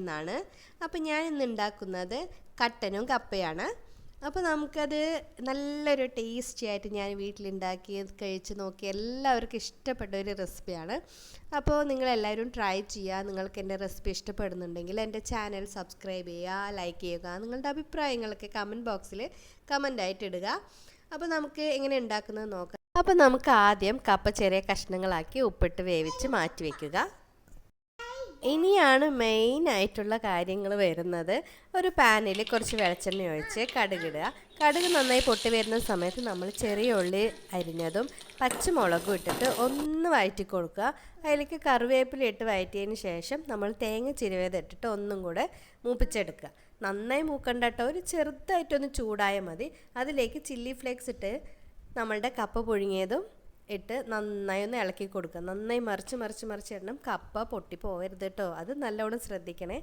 എന്നാണ്. അപ്പോൾ ഞാൻ ഇന്ന് ഉണ്ടാക്കുന്നത് കട്ടനും കപ്പയാണ്. അപ്പോൾ നമുക്കത് നല്ലൊരു ടേസ്റ്റി ആയിട്ട് ഞാൻ വീട്ടിലുണ്ടാക്കി കഴിച്ച് നോക്കി എല്ലാവർക്കും ഇഷ്ടപ്പെട്ട ഒരു റെസിപ്പിയാണ്. അപ്പോൾ നിങ്ങളെല്ലാവരും ട്രൈ ചെയ്യുക. നിങ്ങൾക്ക് എൻ്റെ റെസിപ്പി ഇഷ്ടപ്പെടുന്നുണ്ടെങ്കിൽ എൻ്റെ ചാനൽ സബ്സ്ക്രൈബ് ചെയ്യുക, ലൈക്ക് ചെയ്യുക. നിങ്ങളുടെ അഭിപ്രായങ്ങളൊക്കെ കമൻറ്റ് ബോക്സിൽ കമൻ്റായിട്ട് ഇടുക. അപ്പോൾ നമുക്ക് എങ്ങനെ ഉണ്ടാക്കുന്നത് നോക്കാം. അപ്പോൾ നമുക്ക് ആദ്യം കപ്പ ചെറിയ കഷ്ണങ്ങളാക്കി ഉപ്പിട്ട് വേവിച്ച് മാറ്റി വയ്ക്കുക. ഇനിയാണ് മെയിനായിട്ടുള്ള കാര്യങ്ങൾ വരുന്നത്. ഒരു പാനിൽ കുറച്ച് വെളിച്ചെണ്ണ ഒഴിച്ച് കടുകിടുക. കടുക് നന്നായി പൊട്ടി വരുന്ന സമയത്ത് നമ്മൾ ചെറിയ ഉള്ളി അരിഞ്ഞതും പച്ചമുളകും ഇട്ടിട്ട് ഒന്ന് വഴറ്റി കൊടുക്കുക. അതിലേക്ക് കറിവേപ്പില ഇട്ട് വഴറ്റിയതിന് ശേഷം നമ്മൾ തേങ്ങ ചിരവേതിട്ടിട്ട് ഒന്നും കൂടെ മൂപ്പിച്ചെടുക്കുക. നന്നായി മൂക്കണ്ട കേട്ടോ, ഒരു ചെറുതായിട്ടൊന്ന് ചൂടായാൽ മതി. അതിലേക്ക് ചില്ലി ഫ്ലേക്സ് ഇട്ട് നമ്മളുടെ കപ്പ പുഴുങ്ങിയതും ഇട്ട് നന്നായി ഒന്ന് ഇളക്കി കൊടുക്കുക. നന്നായി മറിച്ച് ഇടണം. കപ്പ പൊട്ടി പോകരുത് കേട്ടോ, അത് നല്ലോണം ശ്രദ്ധിക്കണേ.